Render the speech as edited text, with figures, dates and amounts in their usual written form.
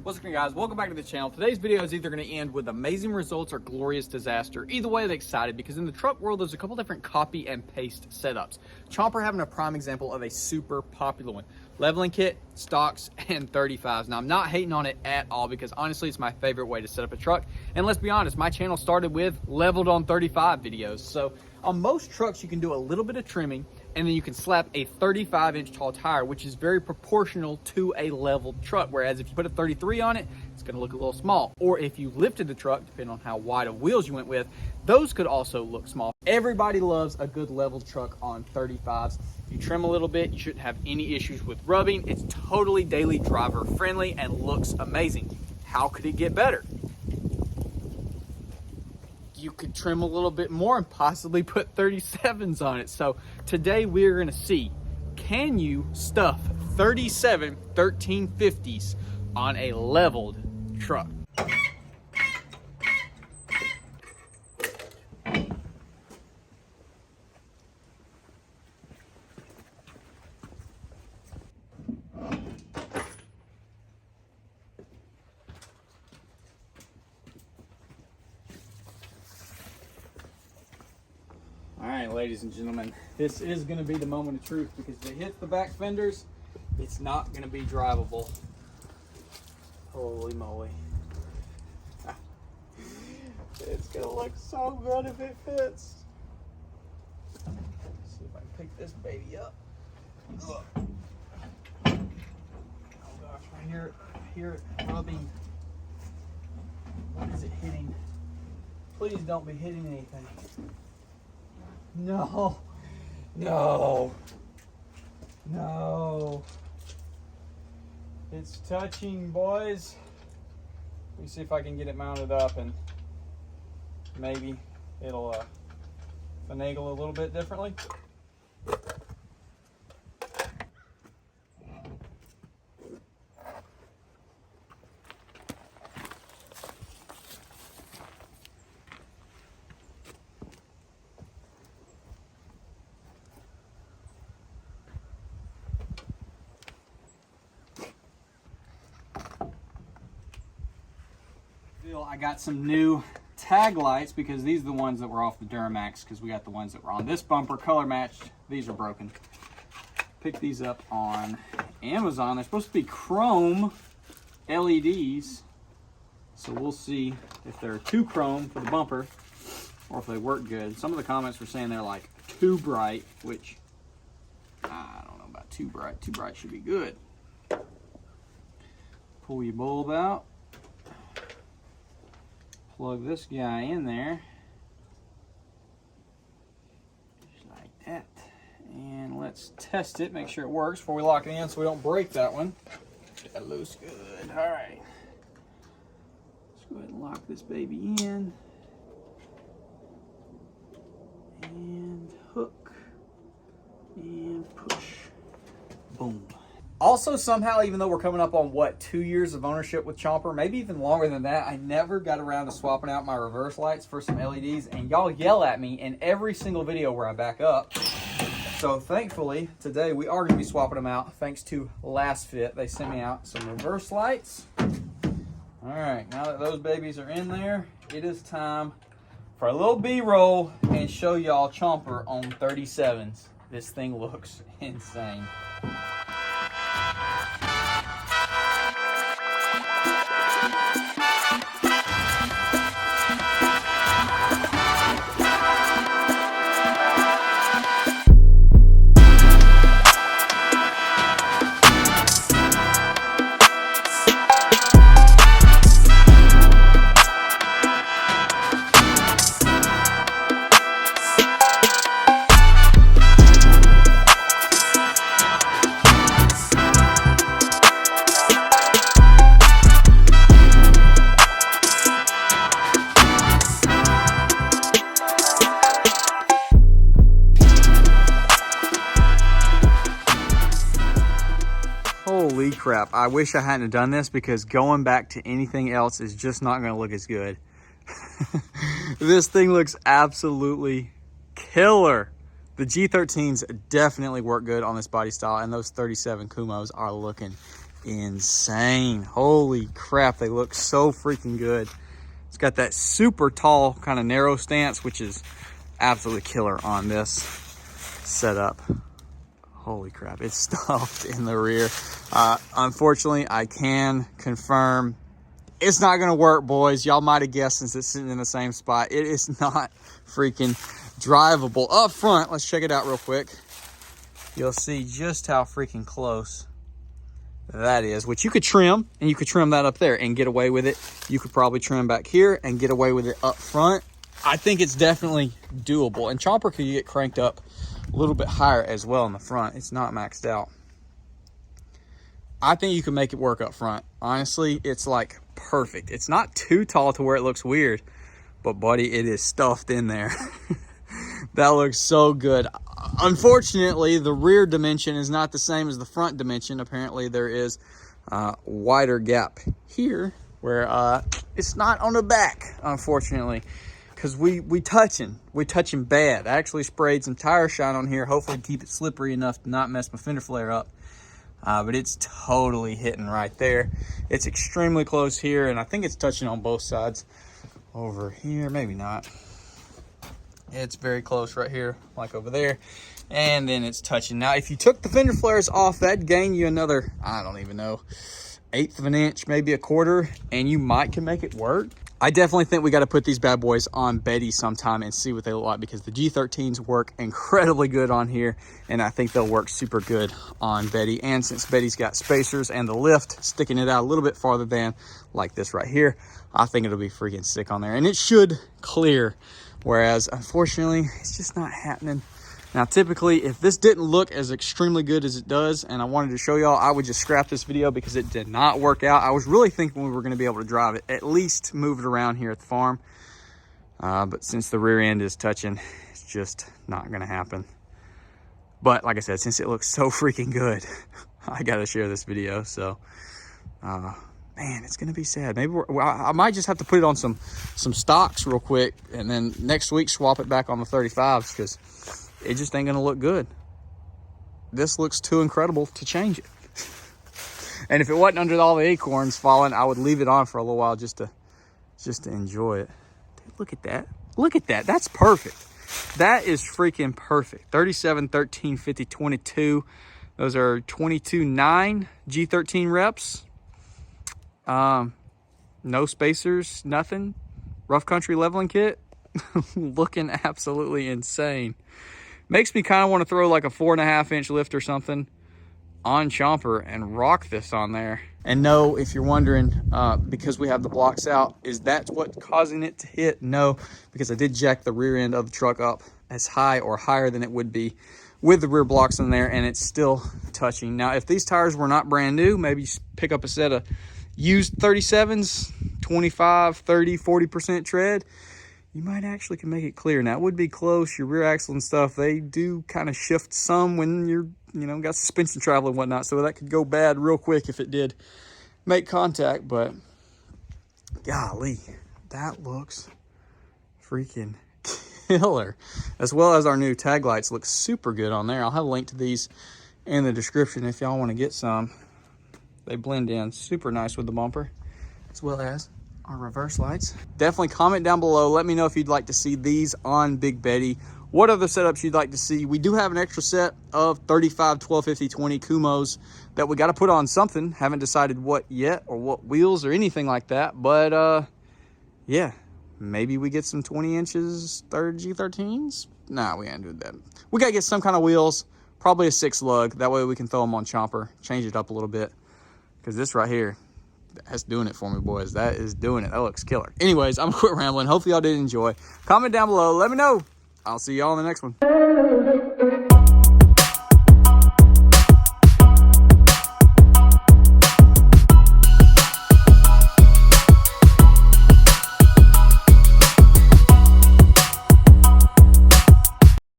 What's up, guys? Welcome back to the channel. Today's video is either going to end with amazing results or glorious disaster. Either way, I'm excited because in the truck world, there's a couple different copy and paste setups. Chomper having a prime example of a super popular one. Leveling kit, stocks, and 35s. Now, I'm not hating on it at all because honestly, it's my favorite way to set up a truck. And let's be honest, my channel started with leveled on 35 videos. So on most trucks, you can do a little bit of trimming and then you can slap a 35-inch tall tire, which is very proportional to a leveled truck. Whereas if you put a 33 on it, it's gonna look a little small. Or if you lifted the truck, depending on how wide of wheels you went with, those could also look small. Everybody loves a good leveled truck on 35s. If you trim a little bit, you shouldn't have any issues with rubbing. It's totally daily driver friendly and looks amazing. How could it get better? You could trim a little bit more and possibly put 37s on it. So today we're gonna see, can you stuff 37 1350s on a leveled truck? All right, ladies and gentlemen, this is going to be the moment of truth because if it hits the back fenders, it's not going to be drivable. Holy moly. It's going to look so good if it fits. Let's see if I can pick this baby up. Ugh. Oh gosh, I hear it rubbing. What is it hitting? Please don't be hitting anything. No, no, no. It's touching, boys. Let me see if I can get it mounted up and maybe it'll finagle a little bit differently. I got some new tag lights because these are the ones that were off the Duramax because we got the ones that were on this bumper color matched. These are broken. Picked these up on Amazon. They're supposed to be chrome LEDs. So we'll see if they're too chrome for the bumper or if they work good. Some of the comments were saying they're like too bright, which I don't know about too bright. Too bright should be good. Pull your bulb out. Plug this guy in there, just like that, and let's test it, make sure it works before we lock it in so we don't break that one. Get that loose good. All right, let's go ahead and lock this baby in, and hook, and push, boom. Also, somehow, even though we're coming up on, what, 2 years of ownership with Chomper, maybe even longer than that, I never got around to swapping out my reverse lights for some LEDs, and y'all yell at me in every single video where I back up. So, thankfully, today we are going to be swapping them out, thanks to Last Fit. They sent me out some reverse lights. All right, now that those babies are in there, it is time for a little B-roll and show y'all Chomper on 37s. This thing looks insane. Holy crap, I wish I hadn't done this because going back to anything else is just not going to look as good. This thing looks absolutely killer. The G13s definitely work good on this body style, and those 37 Kumos are looking insane. Holy crap, they look so freaking good. It's got that super tall kind of narrow stance, which is absolutely killer on this setup. Holy crap, it's stuffed in the rear. Unfortunately, I can confirm it's not gonna work, boys. Y'all might have guessed since it's sitting in the same spot. It is not freaking drivable. Up front, let's check it out real quick. You'll see just how freaking close that is, which you could trim, and you could trim that up there and get away with it. You could probably trim back here and get away with it up front. I think it's definitely doable, and Chomper could get cranked up a little bit higher as well in the front. It's not maxed out. I think you can make it work up front. Honestly, it's like perfect. It's not too tall to where it looks weird, but buddy, it is stuffed in there. That looks so good. Unfortunately, the rear dimension is not the same as the front dimension. Apparently, there is a wider gap here where it's not on the back, unfortunately, because we touching bad. I actually sprayed some tire shine on here, hopefully to keep it slippery enough to not mess my fender flare up. But it's totally hitting right there. It's extremely close here, and I think it's touching on both sides. Over here, maybe not. It's very close right here, like over there. And then it's touching. Now, if you took the fender flares off, that'd gain you another, I don't even know, 1/8 of an inch, maybe a quarter, and you might can make it work. I definitely think we got to put these bad boys on Betty sometime and see what they look like, because the G13s work incredibly good on here, and I think they'll work super good on Betty. And since Betty's got spacers and the lift sticking it out a little bit farther than like this right here, I think it'll be freaking sick on there, and it should clear. Whereas, unfortunately, it's just not happening. Now, typically, if this didn't look as extremely good as it does, and I wanted to show y'all, I would just scrap this video because it did not work out. I was really thinking we were going to be able to drive it, at least move it around here at the farm. But since the rear end is touching, it's just not going to happen. But, like I said, since it looks so freaking good, I got to share this video. So, man, it's gonna be sad. Maybe I might just have to put it on some stocks real quick, and then next week swap it back on the 35s, because it just ain't gonna look good. This looks too incredible to change it. And if it wasn't under all the acorns falling, I would leave it on for a little while just to enjoy it. Dude, look at that. Look at that. That's perfect. That is freaking perfect. 37, 13, 50, 22. Those are 22.9 G13 reps. No spacers, nothing. Rough country leveling kit. Looking absolutely insane. Makes me kind of want to throw like a 4.5 inch lift or something on Chomper and rock this on there. And no, if you're wondering, because we have the blocks out, is that what's causing it to hit? No, because I did jack the rear end of the truck up as high or higher than it would be with the rear blocks in there, and it's still touching. Now, if these tires were not brand new, maybe you pick up a set of used 37s, 25, 30, 40% tread, you might actually can make it clear. Now, it would be close. Your rear axle and stuff, they do kind of shift some when you're, got suspension travel and whatnot, so that could go bad real quick if it did make contact. But golly, that looks freaking killer. As well as our new tag lights look super good on there. I'll have a link to these in the description if y'all want to get some. They blend in super nice with the bumper, as well as our reverse lights. Definitely comment down below. Let me know if you'd like to see these on Big Betty. What other setups you'd like to see. We do have an extra set of 35, 12, 50, 20 Kumos that we got to put on something. Haven't decided what yet, or what wheels or anything like that. But yeah, maybe we get some 20 inches third G13s. Nah, we ain't doing that. We got to get some kind of wheels, probably a 6 lug. That way we can throw them on Chomper, change it up a little bit. Because this right here, that's doing it for me, boys. That is doing it. That looks killer. Anyways, I'm gonna quit rambling. Hopefully y'all did enjoy. Comment down below. Let me know. I'll see y'all in the next one.